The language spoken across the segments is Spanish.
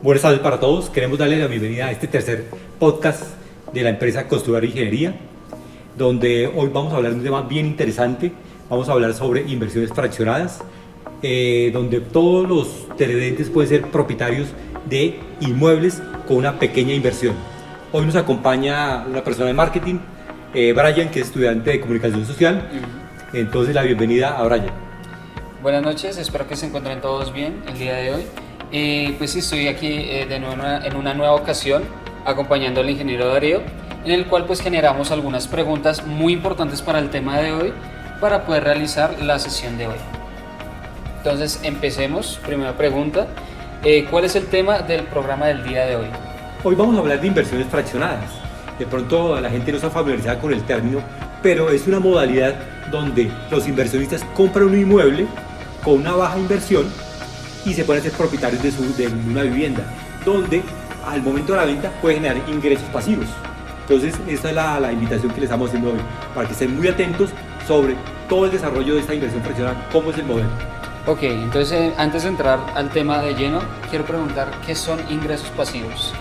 Buenas tardes para todos. Queremos darle la bienvenida a este tercer podcast de la empresa Construir Ingeniería, donde hoy vamos a hablar de un tema bien interesante. Vamos a hablar sobre inversiones fraccionadas, donde todos los televidentes pueden ser propietarios de inmuebles con una pequeña inversión. Hoy nos acompaña una persona de marketing, Brian, que es estudiante de comunicación social. Entonces, la bienvenida a Brian. Buenas noches, espero que se encuentren todos bien el día de hoy. Pues sí, estoy aquí de nuevo en una nueva ocasión acompañando al ingeniero Darío, en el cual pues generamos algunas preguntas muy importantes para el tema de hoy para poder realizar la sesión de hoy. Entonces empecemos. Primera pregunta, ¿cuál es el tema del programa del día de hoy? Hoy vamos a hablar de inversiones fraccionadas. De pronto la gente no está familiarizada con el término, pero es una modalidad donde los inversionistas compran un inmueble con una baja inversión y se pueden ser propietarios de una vivienda, donde al momento de la venta puede generar ingresos pasivos. Entonces esta es la invitación que les estamos haciendo hoy, para que estén muy atentos sobre todo el desarrollo de esta inversión fraccionada, cómo es el modelo. Ok, entonces antes de entrar al tema de lleno, quiero preguntar ¿qué son ingresos pasivos?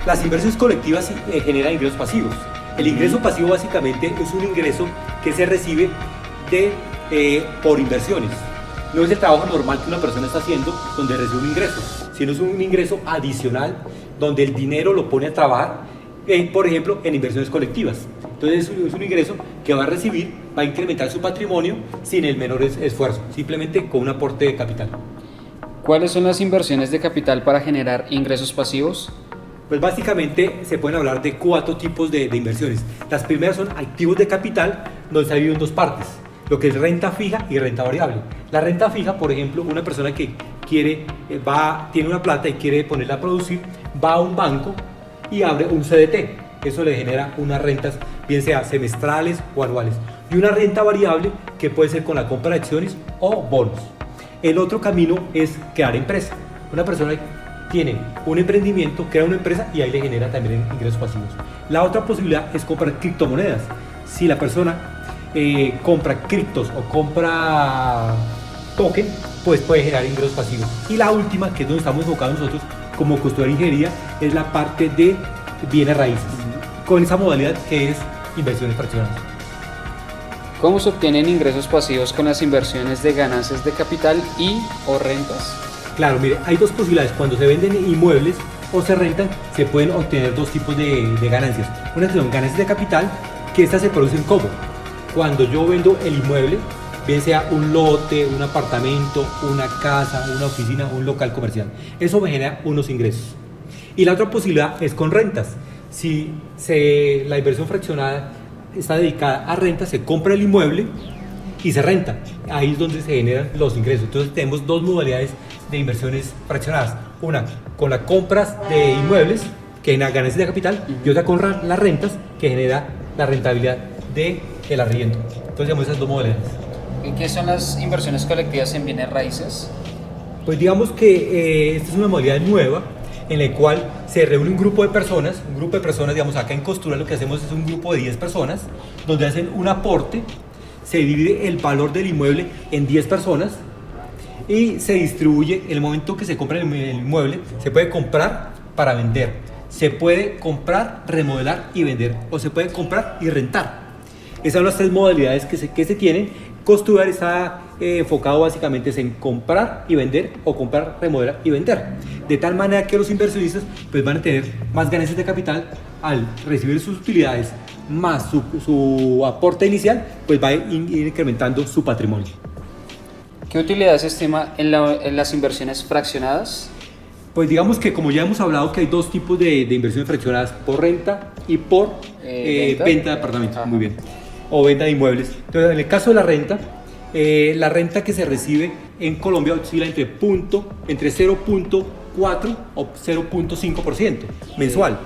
Las inversiones colectivas generan ingresos pasivos. El ingreso pasivo básicamente es un ingreso que se recibe por inversiones. No es el trabajo normal que una persona está haciendo donde recibe un ingreso, sino es un ingreso adicional donde el dinero lo pone a trabajar, por ejemplo, en inversiones colectivas. Entonces es un ingreso que va a recibir, va a incrementar su patrimonio sin el menor esfuerzo, simplemente con un aporte de capital. ¿Cuáles son las inversiones de capital para generar ingresos pasivos? Pues básicamente se pueden hablar de 4 tipos de inversiones. Las primeras son activos de capital, donde se dividen en 2 partes, lo que es renta fija y renta variable. La renta fija, por ejemplo, una persona que tiene una plata y quiere ponerla a producir, va a un banco y abre un CDT. Eso le genera unas rentas, bien sea semestrales o anuales. Y una renta variable que puede ser con la compra de acciones o bonos. El otro camino es crear empresa. Una persona tiene un emprendimiento, crea una empresa y ahí le genera también ingresos pasivos. La otra posibilidad es comprar criptomonedas. Si la persona compra criptos o compra token, pues puede generar ingresos pasivos. Y la última, que es donde estamos enfocados nosotros como Construir Ingeniería, es la parte de bienes raíces, con esa modalidad que es inversiones fraccionadas. ¿Cómo se obtienen ingresos pasivos con las inversiones de ganancias de capital y o rentas? Claro, mire, hay 2 posibilidades. Cuando se venden inmuebles o se rentan, se pueden obtener 2 tipos de ganancias. Una que son ganancias de capital, que estas se producen como cuando yo vendo el inmueble, bien sea un lote, un apartamento, una casa, una oficina, un local comercial. Eso me genera unos ingresos. Y la otra posibilidad es con rentas. Si la inversión fraccionada está dedicada a rentas, se compra el inmueble y se renta. Ahí es donde se generan los ingresos. Entonces tenemos 2 modalidades de inversiones fraccionadas. Una con las compras de inmuebles, que genera ganancias de capital, y otra con las rentas, que genera la rentabilidad del arriendo. Entonces tenemos esas 2 modalidades. ¿Qué son las inversiones colectivas en bienes raíces? Pues digamos que esta es una modalidad nueva en la cual se reúne un grupo de personas, digamos acá en Costura lo que hacemos es un grupo de 10 personas, donde hacen un aporte, se divide el valor del inmueble en 10 personas y se distribuye. En el momento que se compra el inmueble, se puede comprar para vender, se puede comprar, remodelar y vender, o se puede comprar y rentar. Esas son las 3 modalidades que se tienen. Construir está enfocado básicamente en comprar y vender, o comprar, remodelar y vender, de tal manera que los inversionistas pues van a tener más ganancias de capital al recibir sus utilidades más su aporte inicial, pues va a ir incrementando su patrimonio. ¿Qué utilidad se estima en las inversiones fraccionadas? Pues digamos que, como ya hemos hablado, que hay 2 tipos de inversiones fraccionadas, por renta y por venta de apartamentos. Ajá. Muy bien. O venta de inmuebles. Entonces, en el caso de la renta que se recibe en Colombia oscila entre 0.4 o 0.5% mensual.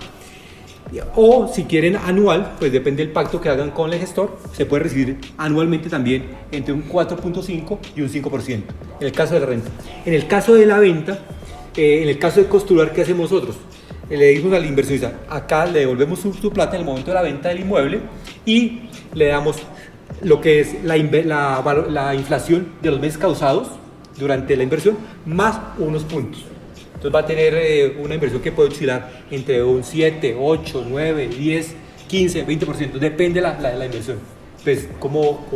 O si quieren anual, pues depende del pacto que hagan con el gestor, se puede recibir anualmente también entre un 4.5 y un 5%, en el caso de la renta. En el caso de la venta, en el caso de Construir, ¿qué hacemos nosotros? Le decimos al inversionista, acá le devolvemos su plata en el momento de la venta del inmueble y le damos lo que es la inflación de los meses causados durante la inversión más unos puntos. Entonces va a tener una inversión que puede oscilar entre un 7, 8, 9, 10, 15, 20%, depende la inversión. Pues como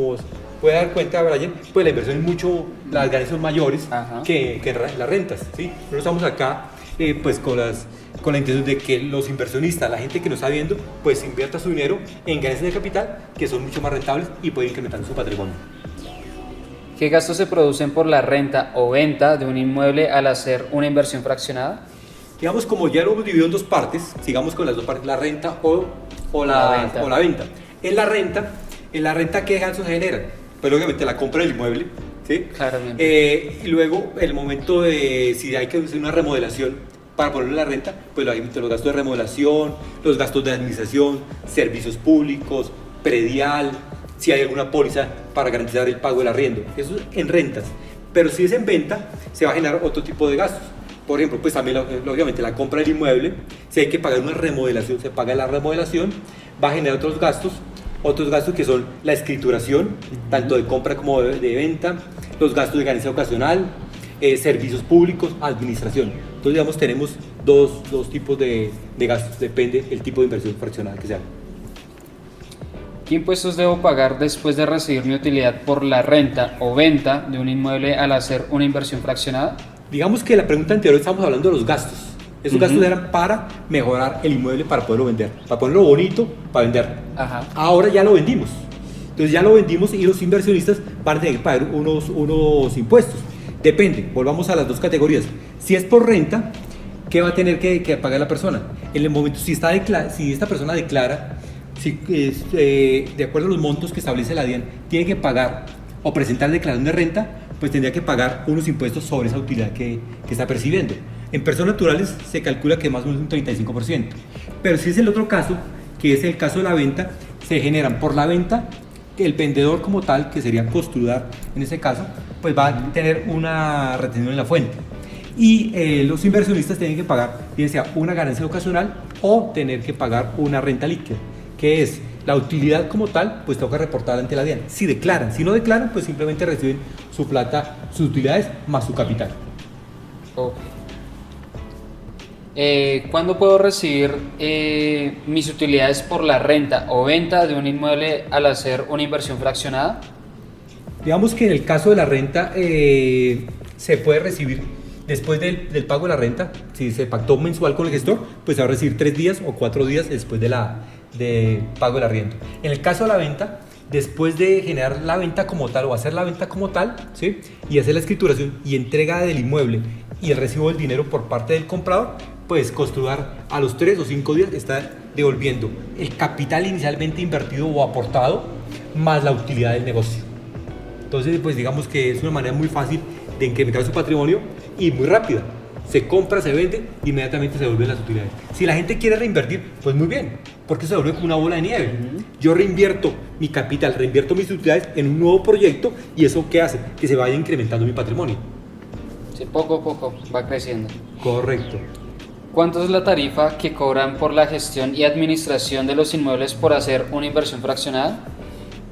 puede dar cuenta, Brian, pues la inversión es mucho, las ganancias son mayores que las rentas, ¿sí? Nosotros estamos acá pues con la intención de que los inversionistas, la gente que nos está viendo, pues invierta su dinero en ganancias de capital que son mucho más rentables y pueden incrementar su patrimonio. ¿Qué gastos se producen por la renta o venta de un inmueble al hacer una inversión fraccionada? Digamos, como ya lo hemos dividido en dos partes, sigamos con las dos partes, la renta o la venta. En la renta, ¿qué gastos se generan? Pues obviamente la compra del inmueble, ¿sí? Claramente. Y luego el momento de si hay que hacer una remodelación para ponerlo en la renta, pues los gastos de remodelación, los gastos de administración, servicios públicos, predial, si hay alguna póliza para garantizar el pago del arriendo. Eso es en rentas. Pero si es en venta, se va a generar otro tipo de gastos. Por ejemplo, pues también lógicamente la compra del inmueble, si hay que pagar una remodelación, se paga la remodelación, va a generar otros gastos que son la escrituración, tanto de compra como de venta, los gastos de ganancia ocasional, servicios públicos, administración. Entonces, digamos, tenemos dos tipos de gastos, depende del tipo de inversión fraccionada que se haga. ¿Qué impuestos debo pagar después de recibir mi utilidad por la renta o venta de un inmueble al hacer una inversión fraccionada? Digamos que la pregunta anterior estamos hablando de los gastos. Esos gastos eran para mejorar el inmueble, para poderlo vender, para ponerlo bonito, para venderlo. Ahora ya lo vendimos. Entonces ya lo vendimos y los inversionistas van a tener que pagar unos impuestos. Depende, volvamos a las dos categorías. Si es por renta, ¿qué va a tener que pagar la persona? En el momento, si esta persona declara, de acuerdo a los montos que establece la DIAN, tiene que pagar o presentar declaración de renta, pues tendría que pagar unos impuestos sobre esa utilidad que está percibiendo. En personas naturales se calcula que más o menos un 35%. Pero si es el otro caso, que es el caso de la venta, se generan por la venta, el vendedor como tal, que sería Construdar en ese caso, pues va a tener una retención en la fuente. Y los inversionistas tienen que pagar, bien sea una ganancia ocasional o tener que pagar una renta líquida, que es la utilidad como tal, pues toca reportar ante la DIAN. Si declaran, si no declaran, pues simplemente reciben su plata, sus utilidades más su capital. ¿Cuándo puedo recibir mis utilidades por la renta o venta de un inmueble al hacer una inversión fraccionada? Digamos que en el caso de la renta se puede recibir después del pago de la renta. Si se pactó mensual con el gestor, pues se va a recibir 3 días o 4 días después de pago del arriendo. En el caso de la venta, después de generar la venta como tal o hacer la venta como tal, ¿sí? Y hacer la escrituración y entrega del inmueble y el recibo del dinero por parte del comprador, pues Construdar a los 3 o 5 días está devolviendo el capital inicialmente invertido o aportado más la utilidad del negocio. Entonces, pues digamos que es una manera muy fácil de incrementar su patrimonio y muy rápida. Se compra, se vende, inmediatamente se devuelven las utilidades. Si la gente quiere reinvertir, pues muy bien, porque se vuelve como una bola de nieve. Yo reinvierto mi capital, reinvierto mis utilidades en un nuevo proyecto y eso ¿qué hace? Que se vaya incrementando mi patrimonio. Sí, poco a poco va creciendo. Correcto. ¿Cuánto es la tarifa que cobran por la gestión y administración de los inmuebles por hacer una inversión fraccionada?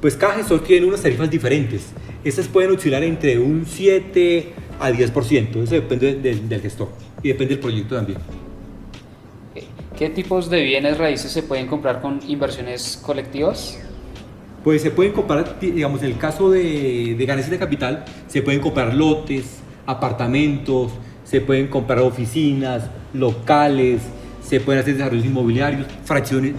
Pues cada gestor tiene unas tarifas diferentes. Estas pueden oscilar entre un 7 a 10%. Eso depende del gestor y depende del proyecto también. ¿Qué tipos de bienes raíces se pueden comprar con inversiones colectivas? Pues se pueden comprar, digamos, en el caso de ganancias de capital, se pueden comprar lotes, apartamentos, se pueden comprar oficinas, locales, se pueden hacer desarrollos inmobiliarios,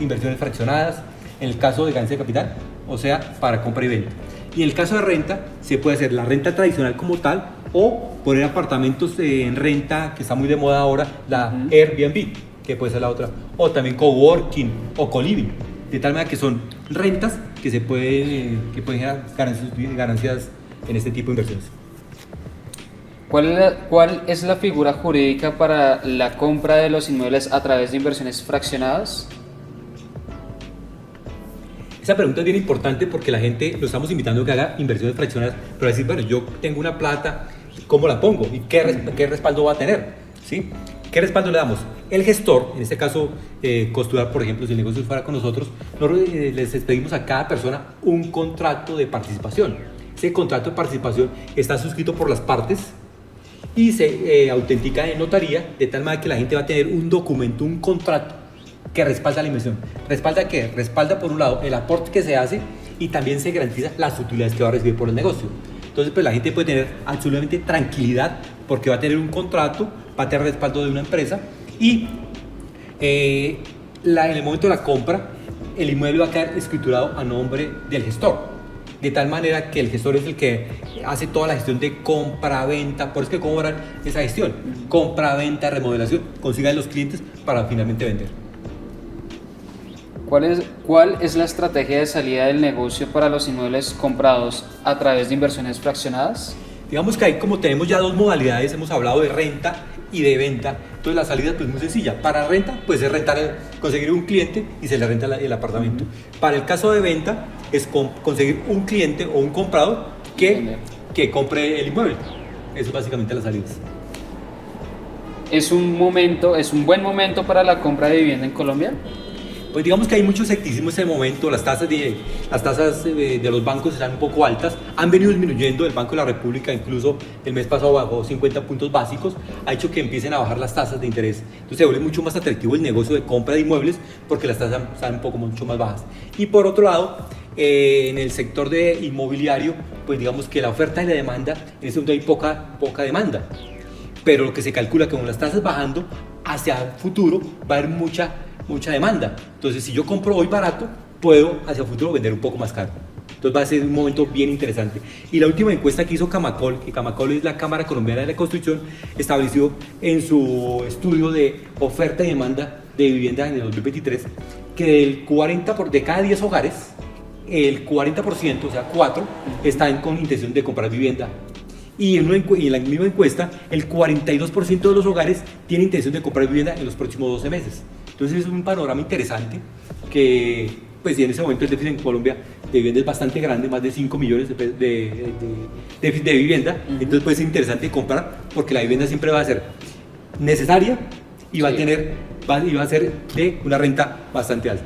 inversiones fraccionadas, en el caso de ganancia de capital, o sea, para compra y venta. Y en el caso de renta, se puede hacer la renta tradicional como tal o poner apartamentos en renta, que está muy de moda ahora, la Airbnb, que puede ser la otra, o también coworking o co-living, de tal manera que son rentas que pueden generar ganancias en este tipo de inversiones. ¿Cuál es la figura jurídica para la compra de los inmuebles a través de inversiones fraccionadas? Esa pregunta es bien importante porque la gente lo estamos invitando a que haga inversiones fraccionadas, pero decir, bueno, yo tengo una plata, ¿cómo la pongo? ¿Y qué respaldo va a tener? ¿Sí? ¿Qué respaldo le damos? El gestor, en este caso Construdar, por ejemplo, si el negocio fuera con nosotros, les pedimos a cada persona un contrato de participación. Ese contrato de participación está suscrito por las partes y se autentica en notaría, de tal manera que la gente va a tener un documento, un contrato que respalda la inversión. ¿Respalda qué? Respalda, por un lado, el aporte que se hace y también se garantiza las utilidades que va a recibir por el negocio. Entonces, pues la gente puede tener absolutamente tranquilidad porque va a tener un contrato, va a tener respaldo de una empresa y en el momento de la compra, el inmueble va a quedar escriturado a nombre del gestor. De tal manera que el gestor es el que hace toda la gestión de compra-venta, por eso que cobran esa gestión, compra-venta, remodelación, consigan los clientes para finalmente vender. ¿Cuál es la estrategia de salida del negocio para los inmuebles comprados a través de inversiones fraccionadas? Digamos que ahí, como tenemos ya dos modalidades, hemos hablado de renta y de venta, entonces la salida pues muy sencilla. Para renta pues es conseguir un cliente y se le renta el apartamento. Para el caso de venta es conseguir un cliente o un comprador que compre el inmueble. Eso es básicamente las salidas. ¿Es un buen momento para la compra de vivienda en Colombia? Pues digamos que hay mucho escepticismo en ese momento, las tasas de los bancos están un poco altas, han venido disminuyendo, el Banco de la República incluso el mes pasado bajó 50 puntos básicos, ha hecho que empiecen a bajar las tasas de interés, entonces se vuelve mucho más atractivo el negocio de compra de inmuebles porque las tasas están mucho más bajas. Y por otro lado, en el sector de inmobiliario, pues digamos que la oferta y la demanda, en ese momento hay poca demanda, pero lo que se calcula que con las tasas bajando, hacia el futuro va a haber mucha demanda. Entonces, si yo compro hoy barato, puedo hacia el futuro vender un poco más caro. Entonces va a ser un momento bien interesante. Y la última encuesta que hizo Camacol, que Camacol es la Cámara Colombiana de la Construcción, estableció en su estudio de oferta y demanda de vivienda en el 2023 que de cada 10 hogares, el 40%, o sea 4, están con intención de comprar vivienda. Y en la misma encuesta, el 42% de los hogares tiene intención de comprar vivienda en los próximos 12 meses. Entonces es un panorama interesante que, pues en ese momento el déficit en Colombia de vivienda es bastante grande, más de 5 millones de déficit de vivienda. Entonces puede ser interesante comprar porque la vivienda siempre va a ser necesaria y va a ser de una renta bastante alta.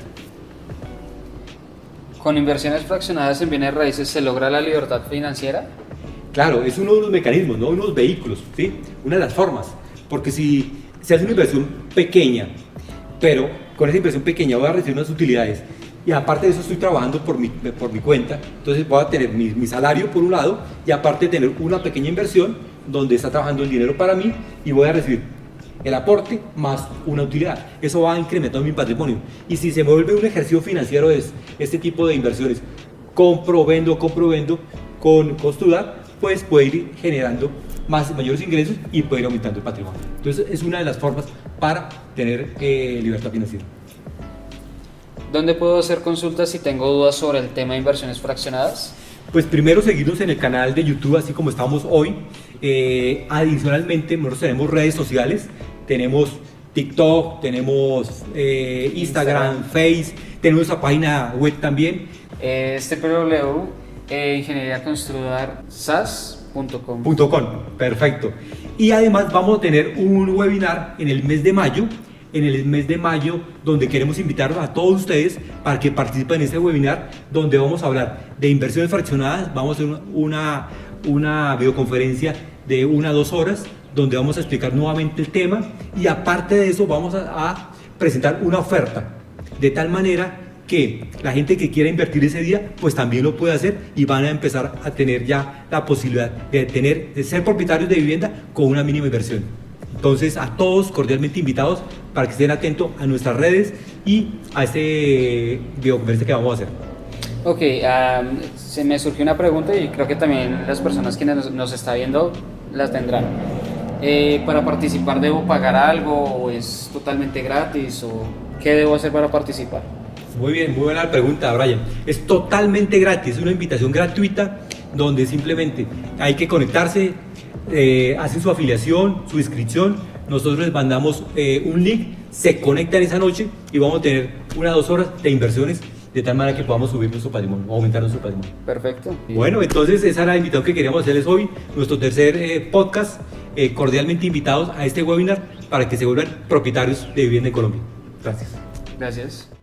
¿Con inversiones fraccionadas en bienes raíces se logra la libertad financiera? Claro, es uno de los mecanismos, ¿no? Uno de los vehículos, ¿sí? Una de las formas. Porque si se hace una inversión pequeña, pero con esa inversión pequeña voy a recibir unas utilidades y aparte de eso estoy trabajando por mi cuenta, entonces voy a tener mi salario por un lado y aparte tener una pequeña inversión donde está trabajando el dinero para mí y voy a recibir el aporte más una utilidad. Eso va incrementando mi patrimonio. Y si se me vuelve un ejercicio financiero este tipo de inversiones, compro, vendo con costudad, pues puede ir generando mayores ingresos y puede ir aumentando el patrimonio. Entonces es una de las formas para tener libertad financiera. ¿Dónde puedo hacer consultas si tengo dudas sobre el tema de inversiones fraccionadas? Pues primero seguirnos en el canal de YouTube, así como estamos hoy. Adicionalmente, nosotros tenemos redes sociales, tenemos TikTok, tenemos Instagram, Face, tenemos esa página web también. www.ingenieriaconstruidarsas.com. Perfecto. Y además vamos a tener un webinar en el mes de mayo, donde queremos invitar a todos ustedes para que participen en ese webinar, donde vamos a hablar de inversiones fraccionadas. Vamos a hacer una videoconferencia de 1 a 2 horas, donde vamos a explicar nuevamente el tema y aparte de eso vamos a presentar una oferta, de tal manera que la gente que quiera invertir ese día, pues también lo puede hacer y van a empezar a tener ya la posibilidad de ser propietarios de vivienda con una mínima inversión. Entonces, a todos cordialmente invitados para que estén atentos a nuestras redes y a este videoconferencia que vamos a hacer. Ok, se me surgió una pregunta y creo que también las personas que nos están viendo las tendrán. ¿Para participar debo pagar algo o es totalmente gratis o qué debo hacer para participar? Muy bien, muy buena pregunta, Brian. Es totalmente gratis, es una invitación gratuita donde simplemente hay que conectarse, hacen su afiliación, su inscripción, nosotros les mandamos un link, se conectan esa noche y vamos a tener 1 a 2 horas de inversiones de tal manera que podamos subir nuestro patrimonio, aumentar nuestro patrimonio. Perfecto. Bueno, entonces esa era la invitación que queríamos hacerles hoy, nuestro tercer podcast, cordialmente invitados a este webinar para que se vuelvan propietarios de vivienda en Colombia. Gracias. Gracias.